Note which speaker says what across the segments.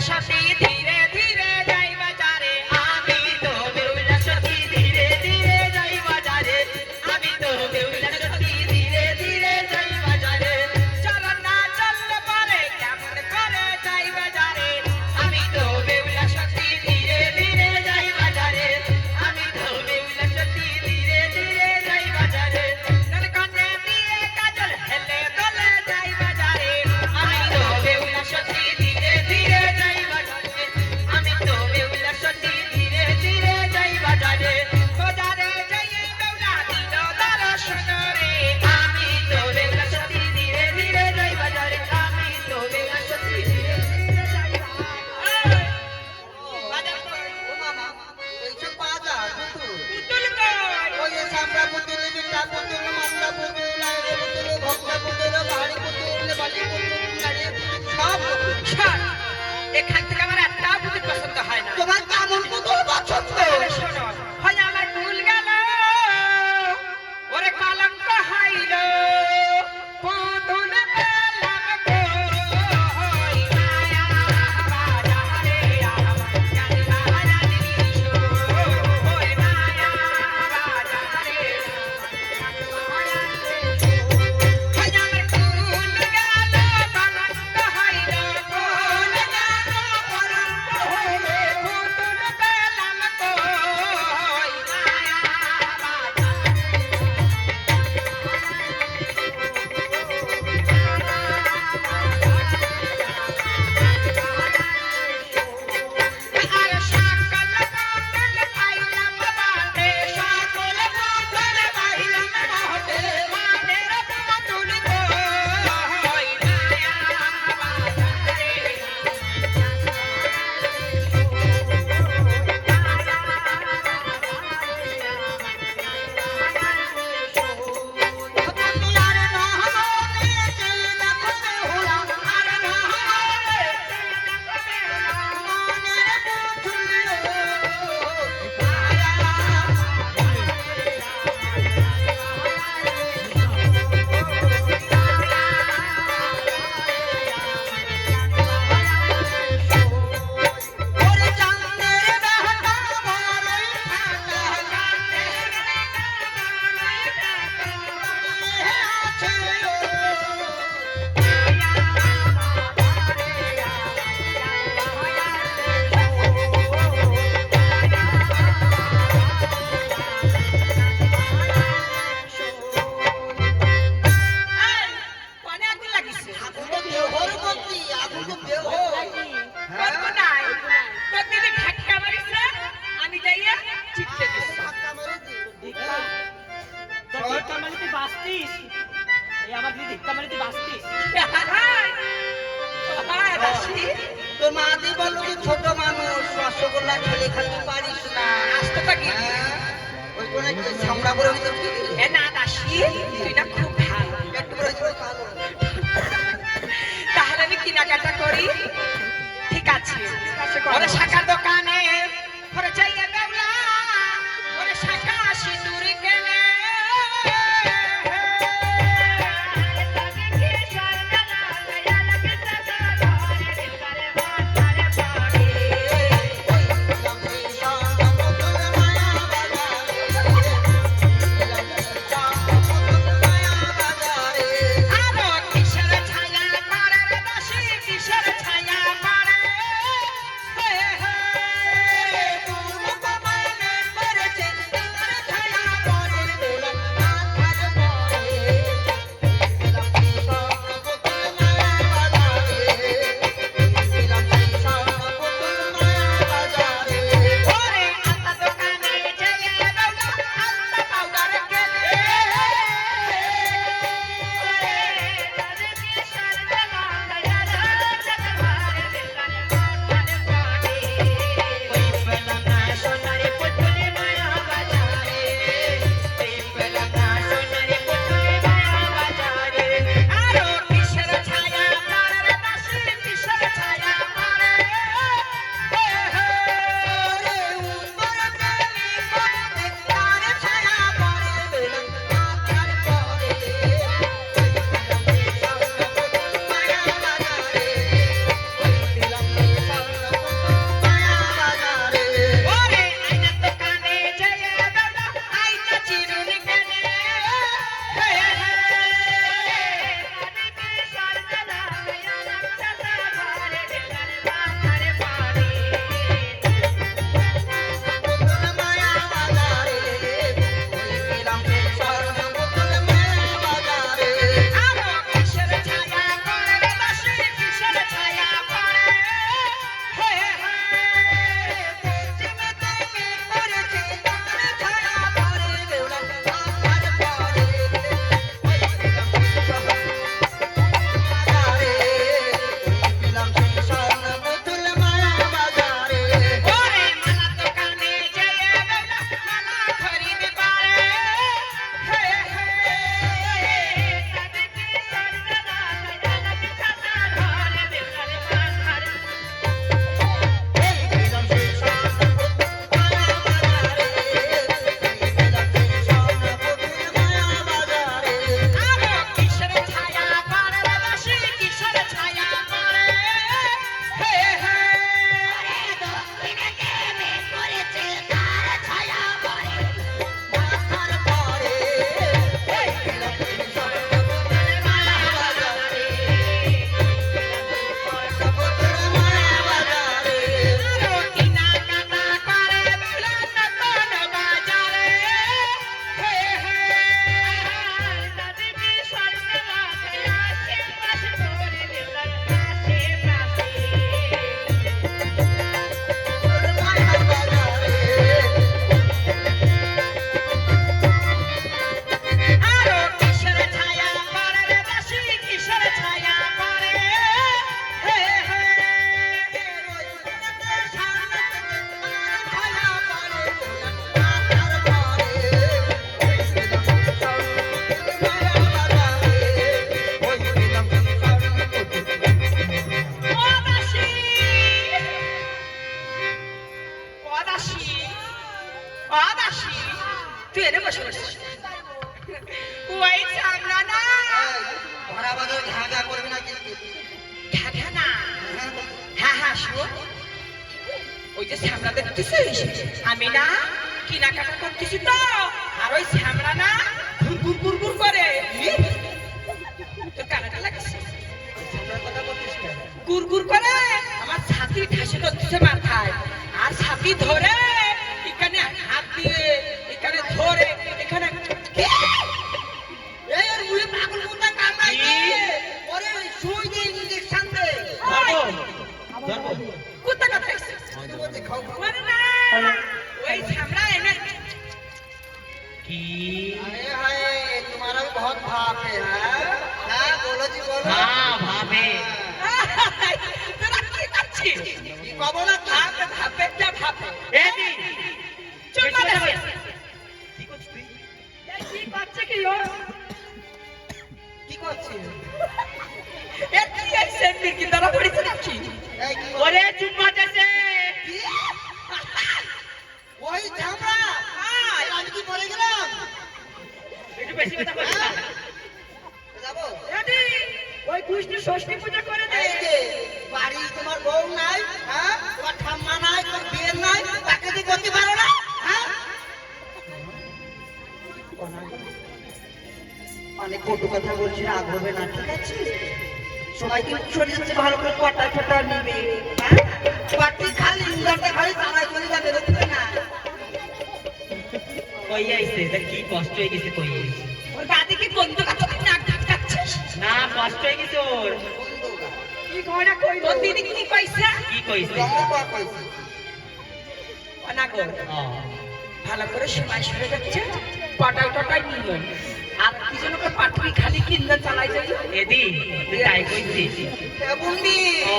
Speaker 1: সতী ধীরে ধীরে যাই বাজারে আমি তো বেহুলা সতী ধীরে ধীরে যাই বাজারে আমি তো বেহুলা সতী ধীরে ধীরে যাই বাজারে চল না চললে পারে কেমন করে যাই বাজারে আমি তো বেহুলা সতী ধীরে ধীরে যাই বাজারে আমি তো বেহুলা সতী ধীরে ধীরে যাই বাজারে কানে দিয়ে কাজল হেলে দলে যাই বাজারে আমি তো বেহুলা সতী ধীরে ধীরে যাই বাজারে আমি তো বেহুলা সতী ধীরে ধীরে যাই বাজারে বাজারে যাই বেহুলা দিল দর্শন রে আমি তো বেহুলা সতী ধীরে ধীরে যাই বাজারে আমি তো বেহুলা সতী ধীরে ধীরে যাই বাজার
Speaker 2: ও মামা এইসব বাজা পুতুল
Speaker 1: পুতুল কই
Speaker 2: ওই যে সামরা পুতুল বিটা পুতুল মামলা পুতুল লাইরে পুতুল ভক্তা পুতুল বাড়ি পুতুল বাড়ি পুতুল লাইরে সব পুতুল।
Speaker 1: ছাড় এখান থেকে আমার একটাও পুতুল পছন্দ হয় না
Speaker 2: তোমার কেমন পুতুল পছন্দ?
Speaker 1: তাহলে শোনো হয় আমার ভুল গেল ওরে কলঙ্ক হইল পুতুল পেলাম গো হই মায়া বাজারে আমার জানলা জানিস হই মায়া বাজারে হয় আমার ভুল গেল কলঙ্ক হইল ভুল গেল কলঙ্ক হইল পুতুল পেলাম গো হই মায়া আর সকল পুতুল পাইলাম বাটে সকল পুতুল পাইলাম বাটে মানের পুতুল গো হই মায়া বাজারে
Speaker 2: তুমি আর নহমনে চেনা করে হোলা আর নহমনে মনের পুতুল ওরে চাঁদের বেহটা বড়ই ঠান্ডা চাঁদের আছে
Speaker 1: কোনে আগুন লাগিছে
Speaker 2: আগুন তো দেহর মধ্যে আগুন তো দেহ
Speaker 1: করব নাই প্রতিদিন ধাক্কা মারিছে আমি যাইয়া চিপতে দিছি
Speaker 2: ধাক্কা মেরে দি
Speaker 3: তোর ধিক্কা মারি তুই বাঁচতিস এই আমার তুই ধিক্কা মারি তুই বাঁচতিস
Speaker 1: হাই হাই দাসি
Speaker 2: তোর মা দি বললো যে ছোট মানুষ রসগোল্লা খেলে খেলতে পারিস না
Speaker 1: আসতে পারি
Speaker 2: ওই কোনে সামরা করে ভিতর কি দিলি
Speaker 1: এ না দাসি তুই না খুব ভালো
Speaker 2: একটু করে ছোট ভালো
Speaker 1: তাহলে আমি কেনাকাটা করি ঠিক আছে ওরে শাখার দোকানে ওরে চাইয়া বেউলা ওরে শাখা সিঁদুর কেনে আরো কিসের ছায়া পড়ে রে দাসী কিসের ছায়া পড়ে হে হে এনে বসে বসে ওই সামলা না
Speaker 2: ঘোড়া বাজার ঝাঁকা করবি না কিন্তু
Speaker 1: ঢাকা না হ্যাঁ হ্যাঁ শোন ওই যে শ্যামলা দেখতেছিস আমি না কেনাকাটা করতেছি তো আর ওই শ্যামলা না ঘুর ঘুর ঘুর করে তো কানাটা লাগছে
Speaker 2: সামলার কথা বলছিস কেন?
Speaker 1: গুর গুর করে আমার ছাতি ঠাসে করতেছে মাথায় আর ছাতি ধরে এখানে হাত দিয়ে এখানে ধরে এখানে
Speaker 2: এই ওর মুখে পাগল কুত্তা কামড়াইছে। ওরে সুই দে, ইনজেকশন দে।
Speaker 1: কুত্তা কথা
Speaker 2: তুই বলতে খাও খাও।
Speaker 1: মানে না ওই ঝামলা এনে
Speaker 3: কি
Speaker 2: अरे हाय तुम्हारा भी बहुत भाप है हाँ बोलो जी बोलो
Speaker 3: হ্যাঁ ভাবে
Speaker 1: তোরা কি করছিস
Speaker 2: কি কব না কি?
Speaker 1: ভাবে ভাবে যা ভাবে
Speaker 3: এদি
Speaker 1: চুপ করে বস।
Speaker 3: কি করছিস তুই
Speaker 1: এই কি করছে কি ও
Speaker 2: কি করছিস?
Speaker 1: এ কি এই সেন্টির কি ধরা পড়েছে নাকি
Speaker 2: এই কি
Speaker 3: ওরে চুপ মারতেছে
Speaker 2: কি? ওই ঝামরা
Speaker 1: হ্যাঁ
Speaker 2: আমি কি বলে গেলাম
Speaker 3: একটু বেশি কথা বলিস না
Speaker 2: যাবো
Speaker 1: এদি ওই কৃষ্ণ ষষ্ঠী পূজা করে দে
Speaker 2: এই যে বাড়ি তোমার বউ নাই হ্যাঁ তোমার ঠাম্মা নাই তোর বিয়ে নাই তাকে দিয়ে করতে পারো না হ্যাঁ অনেক কটু কথা বলছি রাগ হবে না ঠিক আছে সবাই কিন্তু চলে যাচ্ছে ভালো করে কটা ফটা নিবে হ্যাঁ পাটি খালি ইন্দারটা খালি চালাই চলে যাবে রুখবে না
Speaker 3: কই আইছে এটা কি কষ্ট হয়ে গেছে কই আইছে
Speaker 1: ওর দাদি কি গন্ধ কাটতে নাক ঢাকাচ্ছিস
Speaker 3: না কষ্ট হয়ে গেছে ওর
Speaker 1: কি কইরা কই তোর দিদি কি কইছে
Speaker 3: কি কইছে
Speaker 2: জঙ্গল পার পাইছে
Speaker 1: না গো
Speaker 3: ও
Speaker 1: ভালো করে সময় সরে যাচ্ছে পাটাই টাটাই নিল আর কি যেন করে পাটুই খালি কিন্দা চালাই যাই
Speaker 3: এদি তুই তাই কইছিস
Speaker 2: বুন্দি
Speaker 3: ও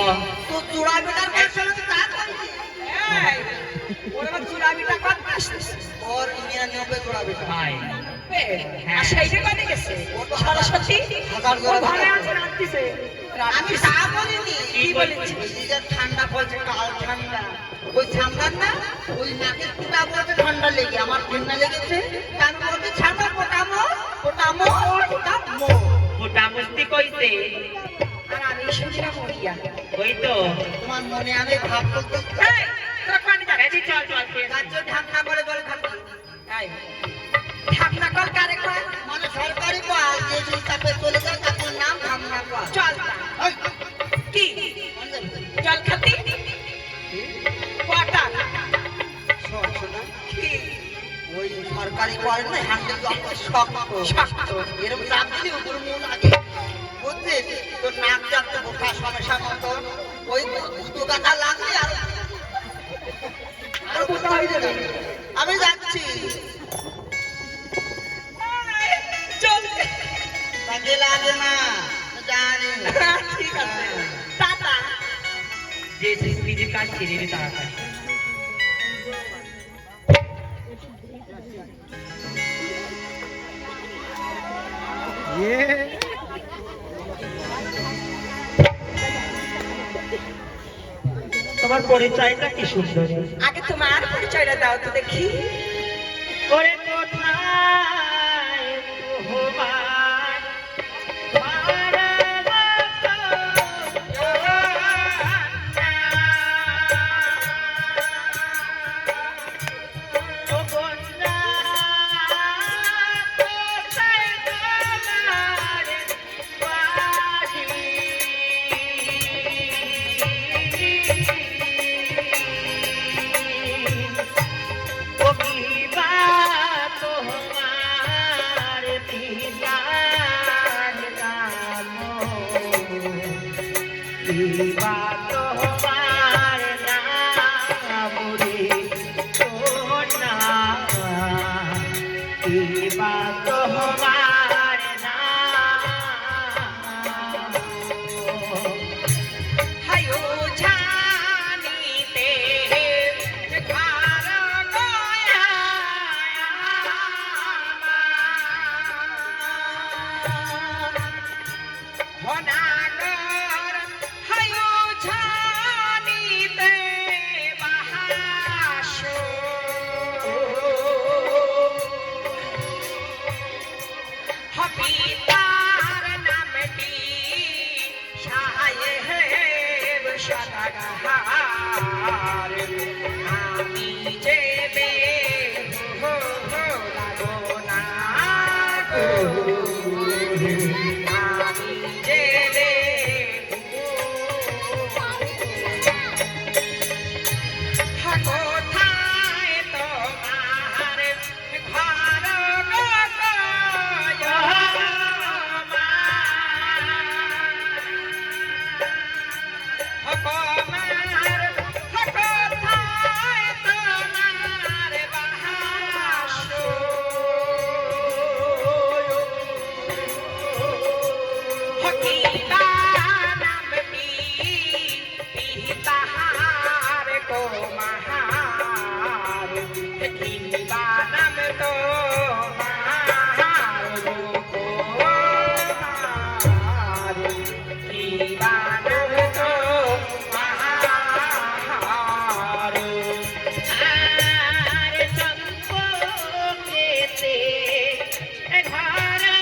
Speaker 2: তো জোড়া বেটার বয়স হলো তো তা করবি
Speaker 1: এই ওরে মা চুরাবিটা কত আসছিস
Speaker 2: ওর ইন্ডিয়া নিয়মে জোড়া বেটা
Speaker 3: ভাই
Speaker 1: আর সেইটা কানে গেছে সরস্বতী
Speaker 2: হাজার
Speaker 1: ও
Speaker 2: জোড়া
Speaker 1: ঘরে
Speaker 2: বেটা।
Speaker 1: আছে রাখতিছে
Speaker 2: আমি তা বলিনি
Speaker 3: কি বলেছিস?
Speaker 2: এই যে ঠান্ডা পড়ছে কাল ঠান্ডা ওই ঠান্ডার না ওই নাকের ফুটা পড়ছে ঠান্ডা লেগে আমার ঠান্ডা লেগেছে কান বলতে ঠান্ডা পোটামো পোটামো পোটামো
Speaker 3: ওটা মুস্তি কইছে
Speaker 1: আর আমি শুনছিলাম মরিয়া
Speaker 3: ওই তো
Speaker 2: তোমার মনে আমি ভাব করতে
Speaker 1: এই তোরা পানি যা
Speaker 3: এদি চল চল খেয়ে
Speaker 2: রাজ্য ঢাকনা করে বলে থাকছি
Speaker 1: এই ঢাকনা কল কারে কয়
Speaker 2: মানে সরকারি পাল যে হিসাবে চলে যায় তার নাম ঢাকনা পাল
Speaker 1: চল
Speaker 2: ওই,
Speaker 1: কি
Speaker 2: কোন যাবে?
Speaker 1: জল খাতি কটা
Speaker 2: শোন, শোনা।
Speaker 1: কি
Speaker 2: ওই সরকারি কল না হ্যান্ডেল যত শক্ত
Speaker 1: শক্ত।
Speaker 2: এরকম চাপ দিলে উপর মুখ আগে বুঝছিস তোর নাক যাচ্ছে বোখা সমস্যা মতো ওই দুটো কথা লাগলে আর বোঝা হয়ে যাবে আমি যাচ্ছি
Speaker 1: চল
Speaker 2: কাজে লাগে না জানি
Speaker 1: ঠিক আছে টাটা
Speaker 3: যে নিজের কাজ ছেড়ে দিবে তাড়াতাড়ি তোমার পরিচয়টা কি সুন্দর
Speaker 1: আগে তোমার পরিচয়টা দাও তো দেখি
Speaker 3: ওরে কোথায় তোমার
Speaker 1: তোমার কি বানাম তোমার তোমার কি বানাম তোমার আর চম্পকেতে ঘরে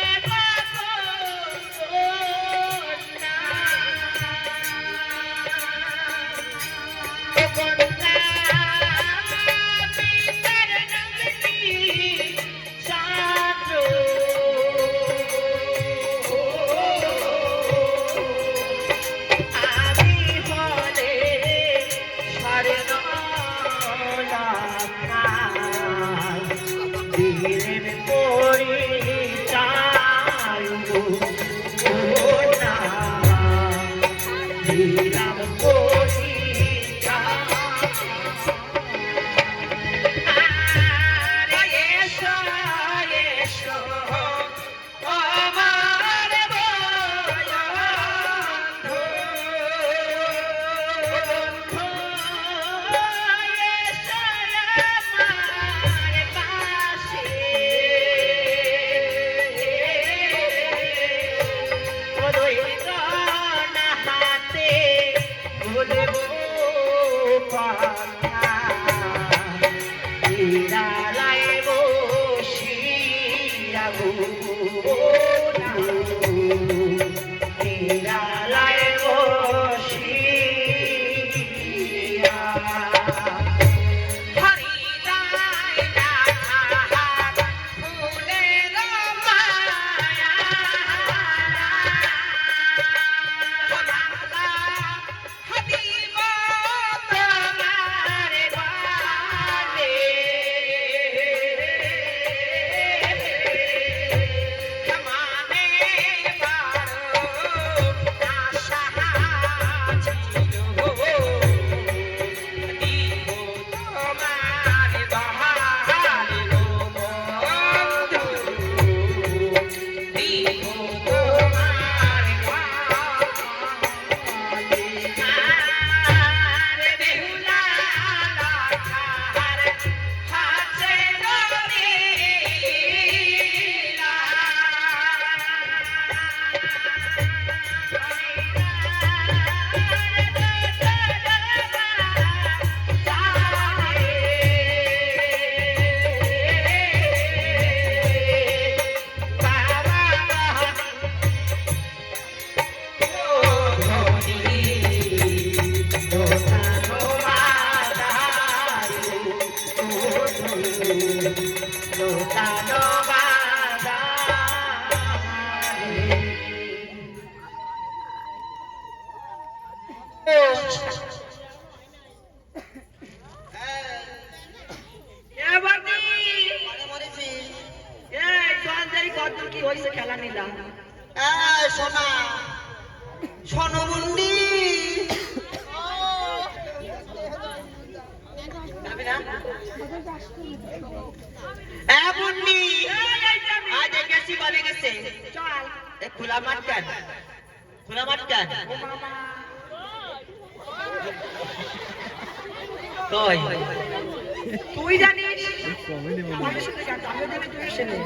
Speaker 1: খেলা নিলাম
Speaker 2: সোনা সোনমুন্ডি মুন্ডি আজ গেছি বলে গেছে
Speaker 3: চল
Speaker 2: খোলা মাঠ কেন খোলা মাঠ কেন কই
Speaker 3: তুই জানিস আমি শুনে জানতাম আমি জানি তুই শুনে